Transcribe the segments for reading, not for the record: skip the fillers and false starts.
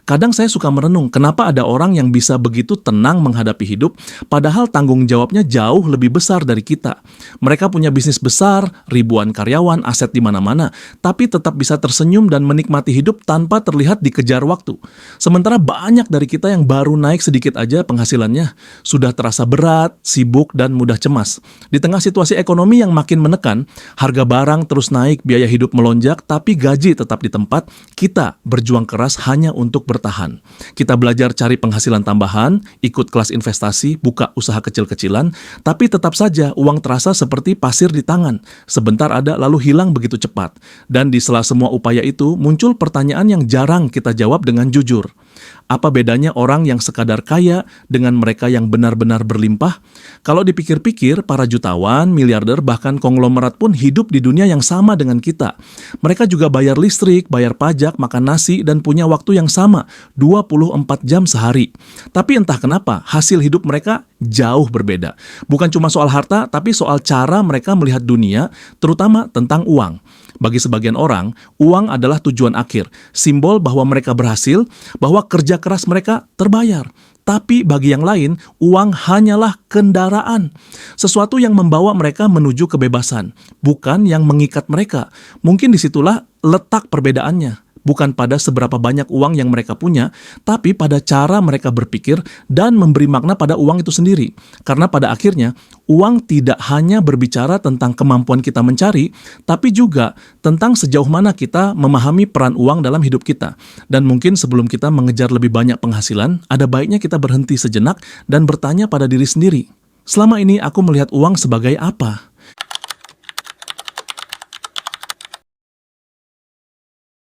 Kadang saya suka merenung, kenapa ada orang yang bisa begitu tenang menghadapi hidup, padahal tanggung jawabnya jauh lebih besar dari kita. Mereka punya bisnis besar, ribuan karyawan, aset di mana-mana, tapi tetap bisa tersenyum dan menikmati hidup tanpa terlihat dikejar waktu. Sementara banyak dari kita yang baru naik sedikit aja penghasilannya, sudah terasa berat, sibuk, dan mudah cemas. Di tengah situasi ekonomi yang makin menekan, harga barang terus naik, biaya hidup melonjak, tapi gaji tetap di tempat, kita berjuang keras hanya untuk bertahan. Kita belajar cari penghasilan tambahan, ikut kelas investasi, buka usaha kecil-kecilan, tapi tetap saja uang terasa seperti pasir di tangan. Sebentar ada lalu hilang begitu cepat. Dan di sela semua upaya itu muncul pertanyaan yang jarang kita jawab dengan jujur. Apa bedanya orang yang sekadar kaya dengan mereka yang benar-benar berlimpah? Kalau dipikir-pikir, para jutawan, miliarder, bahkan konglomerat pun hidup di dunia yang sama dengan kita. Mereka juga bayar listrik, bayar pajak, makan nasi, dan punya waktu yang sama, 24 jam sehari. Tapi entah kenapa, hasil hidup mereka jauh berbeda. Bukan cuma soal harta, tapi soal cara mereka melihat dunia, terutama tentang uang. Bagi sebagian orang, uang adalah tujuan akhir, simbol bahwa mereka berhasil, bahwa kerja keras mereka terbayar. Tapi bagi yang lain, uang hanyalah kendaraan. Sesuatu yang membawa mereka menuju kebebasan, bukan yang mengikat mereka. Mungkin disitulah letak perbedaannya. Bukan pada seberapa banyak uang yang mereka punya, tapi pada cara mereka berpikir dan memberi makna pada uang itu sendiri. Karena pada akhirnya, uang tidak hanya berbicara tentang kemampuan kita mencari, tapi juga tentang sejauh mana kita memahami peran uang dalam hidup kita. Dan mungkin sebelum kita mengejar lebih banyak penghasilan, ada baiknya kita berhenti sejenak dan bertanya pada diri sendiri. Selama ini aku melihat uang sebagai apa?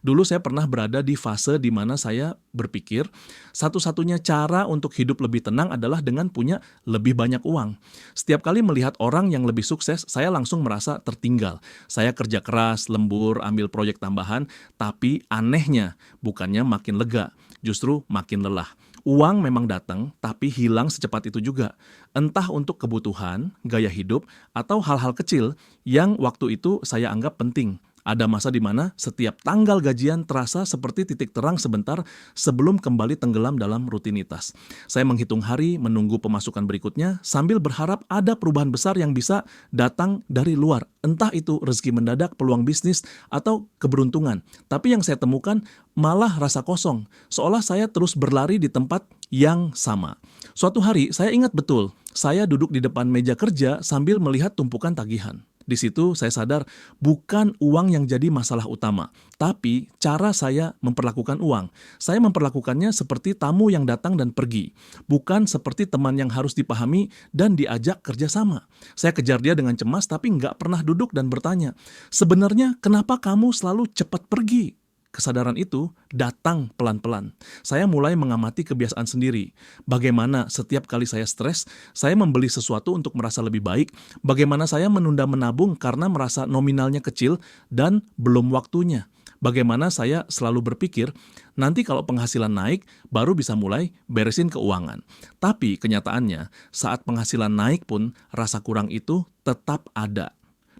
Dulu saya pernah berada di fase di mana saya berpikir satu-satunya cara untuk hidup lebih tenang adalah dengan punya lebih banyak uang. Setiap kali melihat orang yang lebih sukses, saya langsung merasa tertinggal. Saya kerja keras, lembur, ambil proyek tambahan, tapi anehnya bukannya makin lega, justru makin lelah. Uang memang datang, tapi hilang secepat itu juga. Entah untuk kebutuhan, gaya hidup, atau hal-hal kecil yang waktu itu saya anggap penting. Ada masa di mana setiap tanggal gajian terasa seperti titik terang sebentar sebelum kembali tenggelam dalam rutinitas. Saya menghitung hari, menunggu pemasukan berikutnya, sambil berharap ada perubahan besar yang bisa datang dari luar. Entah itu rezeki mendadak, peluang bisnis, atau keberuntungan. Tapi yang saya temukan malah rasa kosong, seolah saya terus berlari di tempat yang sama. Suatu hari, saya ingat betul, saya duduk di depan meja kerja sambil melihat tumpukan tagihan. Di situ saya sadar bukan uang yang jadi masalah utama, tapi cara saya memperlakukan uang. Saya memperlakukannya seperti tamu yang datang dan pergi, bukan seperti teman yang harus dipahami dan diajak kerjasama. Saya kejar dia dengan cemas tapi nggak pernah duduk dan bertanya, sebenarnya kenapa kamu selalu cepat pergi? Kesadaran itu datang pelan-pelan. Saya mulai mengamati kebiasaan sendiri. Bagaimana setiap kali saya stres, saya membeli sesuatu untuk merasa lebih baik. Bagaimana saya menunda menabung karena merasa nominalnya kecil dan belum waktunya. Bagaimana saya selalu berpikir, nanti kalau penghasilan naik, baru bisa mulai beresin keuangan. Tapi kenyataannya, saat penghasilan naik pun, rasa kurang itu tetap ada.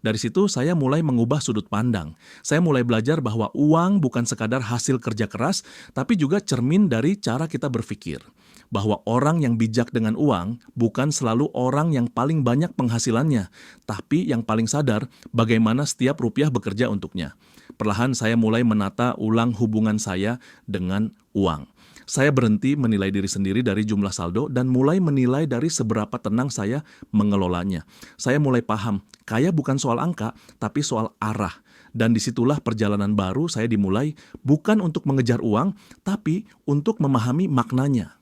Dari situ saya mulai mengubah sudut pandang. Saya mulai belajar bahwa uang bukan sekadar hasil kerja keras, tapi juga cermin dari cara kita berpikir. Bahwa orang yang bijak dengan uang bukan selalu orang yang paling banyak penghasilannya, tapi yang paling sadar bagaimana setiap rupiah bekerja untuknya. Perlahan saya mulai menata ulang hubungan saya dengan uang. Saya berhenti menilai diri sendiri dari jumlah saldo dan mulai menilai dari seberapa tenang saya mengelolanya. Saya mulai paham, kaya bukan soal angka, tapi soal arah. Dan disitulah perjalanan baru saya dimulai, bukan untuk mengejar uang, tapi untuk memahami maknanya.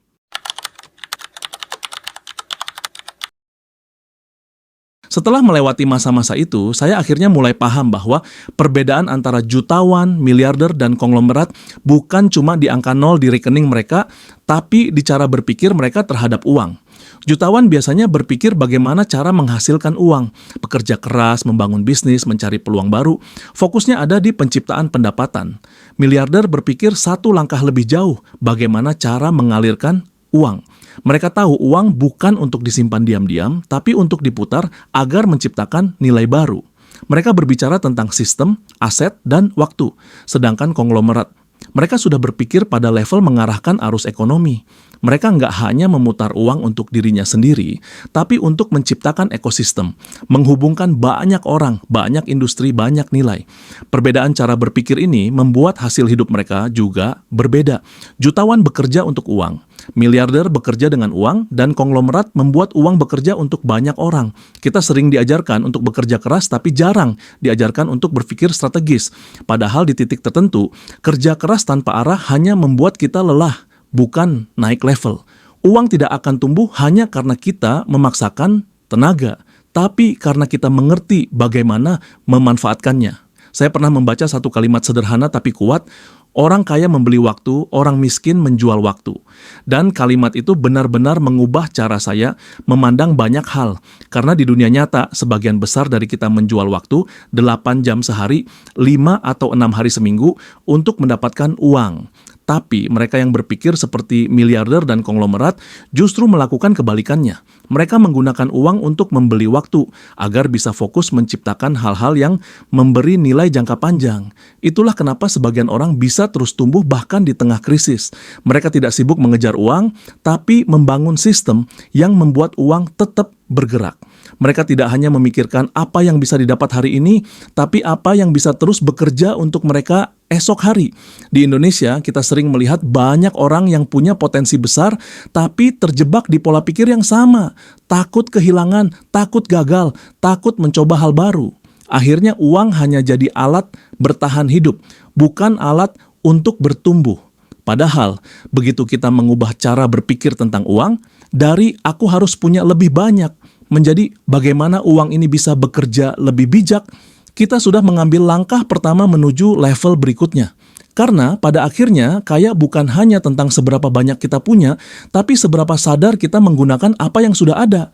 Setelah melewati masa-masa itu, saya akhirnya mulai paham bahwa perbedaan antara jutawan, miliarder, dan konglomerat bukan cuma di angka nol di rekening mereka, tapi di cara berpikir mereka terhadap uang. Jutawan biasanya berpikir bagaimana cara menghasilkan uang, bekerja keras, membangun bisnis, mencari peluang baru. Fokusnya ada di penciptaan pendapatan. Miliarder berpikir satu langkah lebih jauh, bagaimana cara mengalirkan uang. Mereka tahu uang bukan untuk disimpan diam-diam, tapi untuk diputar agar menciptakan nilai baru. Mereka berbicara tentang sistem, aset, dan waktu. Sedangkan konglomerat Mereka sudah berpikir pada level mengarahkan arus ekonomi. Mereka nggak hanya memutar uang untuk dirinya sendiri, tapi untuk menciptakan ekosistem, menghubungkan banyak orang, banyak industri, banyak nilai. Perbedaan cara berpikir ini membuat hasil hidup mereka juga berbeda. Jutawan bekerja untuk uang, miliarder bekerja dengan uang, dan konglomerat membuat uang bekerja untuk banyak orang. Kita sering diajarkan untuk bekerja keras, tapi jarang diajarkan untuk berpikir strategis. Padahal di titik tertentu, kerja keras tanpa arah hanya membuat kita lelah, bukan naik level. Uang tidak akan tumbuh hanya karena kita memaksakan tenaga, tapi karena kita mengerti bagaimana memanfaatkannya. Saya pernah membaca satu kalimat sederhana tapi kuat, orang kaya membeli waktu, orang miskin menjual waktu. Dan kalimat itu benar-benar mengubah cara saya memandang banyak hal. Karena di dunia nyata, sebagian besar dari kita menjual waktu 8 jam sehari, 5 atau 6 hari seminggu untuk mendapatkan uang. Tapi mereka yang berpikir seperti miliarder dan konglomerat justru melakukan kebalikannya. Mereka menggunakan uang untuk membeli waktu agar bisa fokus menciptakan hal-hal yang memberi nilai jangka panjang. Itulah kenapa sebagian orang bisa terus tumbuh bahkan di tengah krisis. Mereka tidak sibuk mengejar uang, tapi membangun sistem yang membuat uang tetap bergerak. Mereka tidak hanya memikirkan apa yang bisa didapat hari ini, tapi apa yang bisa terus bekerja untuk mereka esok hari. Di Indonesia, kita sering melihat banyak orang yang punya potensi besar, tapi terjebak di pola pikir yang sama. Takut kehilangan, takut gagal, takut mencoba hal baru. Akhirnya uang hanya jadi alat bertahan hidup, bukan alat untuk bertumbuh. Padahal, begitu kita mengubah cara berpikir tentang uang, dari aku harus punya lebih banyak, menjadi bagaimana uang ini bisa bekerja lebih bijak, kita sudah mengambil langkah pertama menuju level berikutnya. Karena pada akhirnya kaya bukan hanya tentang seberapa banyak kita punya, tapi seberapa sadar kita menggunakan apa yang sudah ada.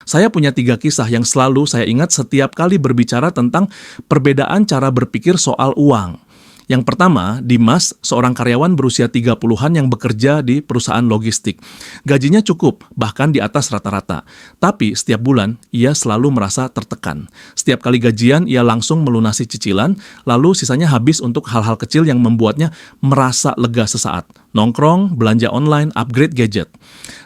Saya punya 3 kisah yang selalu saya ingat setiap kali berbicara tentang perbedaan cara berpikir soal uang. Yang pertama, Dimas, seorang karyawan berusia 30-an yang bekerja di perusahaan logistik. Gajinya cukup, bahkan di atas rata-rata. Tapi setiap bulan, ia selalu merasa tertekan. Setiap kali gajian, ia langsung melunasi cicilan, lalu sisanya habis untuk hal-hal kecil yang membuatnya merasa lega sesaat. Nongkrong, belanja online, upgrade gadget.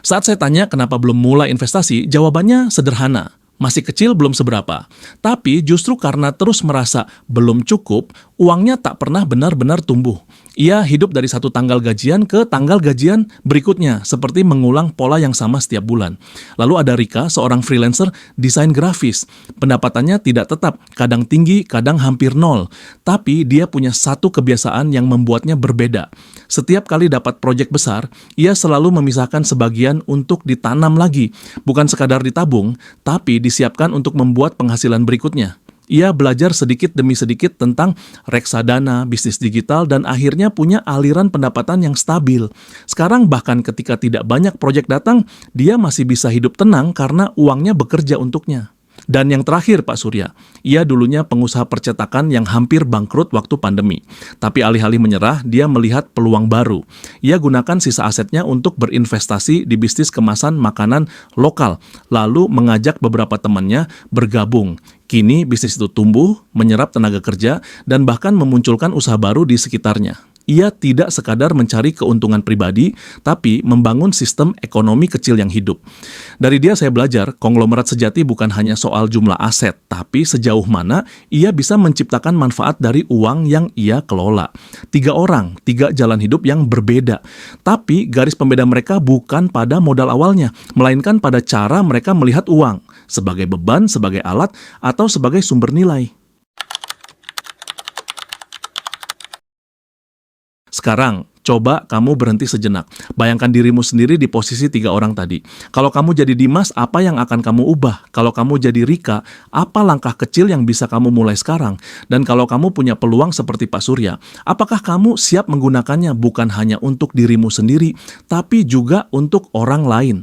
Saat saya tanya kenapa belum mulai investasi, jawabannya sederhana. Masih kecil belum seberapa. Tapi justru karena terus merasa belum cukup, uangnya tak pernah benar-benar tumbuh. Ia hidup dari satu tanggal gajian ke tanggal gajian berikutnya, seperti mengulang pola yang sama setiap bulan. Lalu ada Rika, seorang freelancer desain grafis. Pendapatannya tidak tetap, kadang tinggi, kadang hampir nol. Tapi dia punya satu kebiasaan yang membuatnya berbeda. Setiap kali dapat proyek besar, ia selalu memisahkan sebagian untuk ditanam lagi. Bukan sekadar ditabung, tapi disiapkan untuk membuat penghasilan berikutnya. Ia belajar sedikit demi sedikit tentang reksadana, bisnis digital, dan akhirnya punya aliran pendapatan yang stabil. Sekarang bahkan ketika tidak banyak proyek datang, dia masih bisa hidup tenang karena uangnya bekerja untuknya. Dan yang terakhir Pak Surya, ia dulunya pengusaha percetakan yang hampir bangkrut waktu pandemi. Tapi alih-alih menyerah, dia melihat peluang baru. Ia gunakan sisa asetnya untuk berinvestasi di bisnis kemasan makanan lokal, lalu mengajak beberapa temannya bergabung. Kini bisnis itu tumbuh, menyerap tenaga kerja, dan bahkan memunculkan usaha baru di sekitarnya. Ia tidak sekadar mencari keuntungan pribadi, tapi membangun sistem ekonomi kecil yang hidup. Dari dia saya belajar, konglomerat sejati bukan hanya soal jumlah aset, tapi sejauh mana ia bisa menciptakan manfaat dari uang yang ia kelola. 3 orang, 3 jalan hidup yang berbeda. Tapi garis pembeda mereka bukan pada modal awalnya, melainkan pada cara mereka melihat uang, sebagai beban, sebagai alat, atau sebagai sumber nilai. Sekarang, coba kamu berhenti sejenak. Bayangkan dirimu sendiri di posisi 3 orang tadi. Kalau kamu jadi Dimas, apa yang akan kamu ubah? Kalau kamu jadi Rika, apa langkah kecil yang bisa kamu mulai sekarang? Dan kalau kamu punya peluang seperti Pak Surya, apakah kamu siap menggunakannya bukan hanya untuk dirimu sendiri, tapi juga untuk orang lain?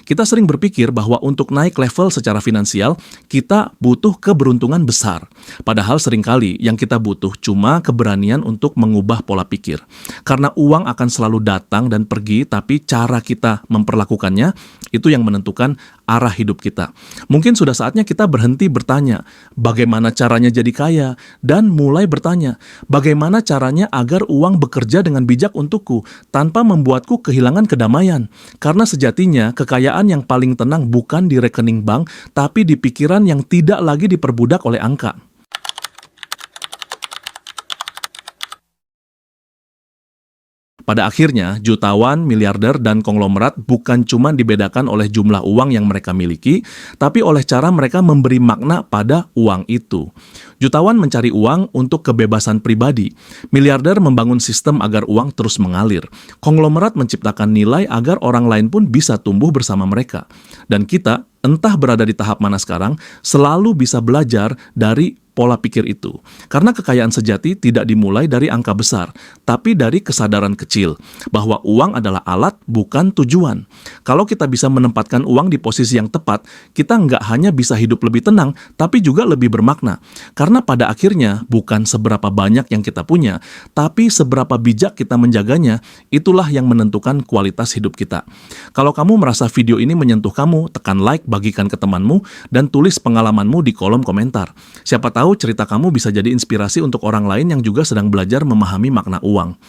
Kita sering berpikir bahwa untuk naik level secara finansial, kita butuh keberuntungan besar. Padahal seringkali yang kita butuh cuma keberanian untuk mengubah pola pikir. Karena uang akan selalu datang dan pergi, tapi cara kita memperlakukannya itu yang menentukan arah hidup kita. Mungkin sudah saatnya kita berhenti bertanya, bagaimana caranya jadi kaya? Dan mulai bertanya, bagaimana caranya agar uang bekerja dengan bijak untukku, tanpa membuatku kehilangan kedamaian? Karena sejatinya, kekayaan yang paling tenang bukan di rekening bank, tapi di pikiran yang tidak lagi diperbudak oleh angka. Pada akhirnya, jutawan, miliarder, dan konglomerat bukan cuma dibedakan oleh jumlah uang yang mereka miliki, tapi oleh cara mereka memberi makna pada uang itu. Jutawan mencari uang untuk kebebasan pribadi. Miliarder membangun sistem agar uang terus mengalir. Konglomerat menciptakan nilai agar orang lain pun bisa tumbuh bersama mereka. Dan kita, entah berada di tahap mana sekarang, selalu bisa belajar dari pola pikir itu. Karena kekayaan sejati tidak dimulai dari angka besar, tapi dari kesadaran kecil, bahwa uang adalah alat, bukan tujuan. Kalau kita bisa menempatkan uang di posisi yang tepat, kita nggak hanya bisa hidup lebih tenang, tapi juga lebih bermakna. Karena pada akhirnya, bukan seberapa banyak yang kita punya, tapi seberapa bijak kita menjaganya, itulah yang menentukan kualitas hidup kita. Kalau kamu merasa video ini menyentuh kamu, tekan like, bagikan ke temanmu, dan tulis pengalamanmu di kolom komentar. Siapa tahu cerita kamu bisa jadi inspirasi untuk orang lain yang juga sedang belajar memahami makna uang.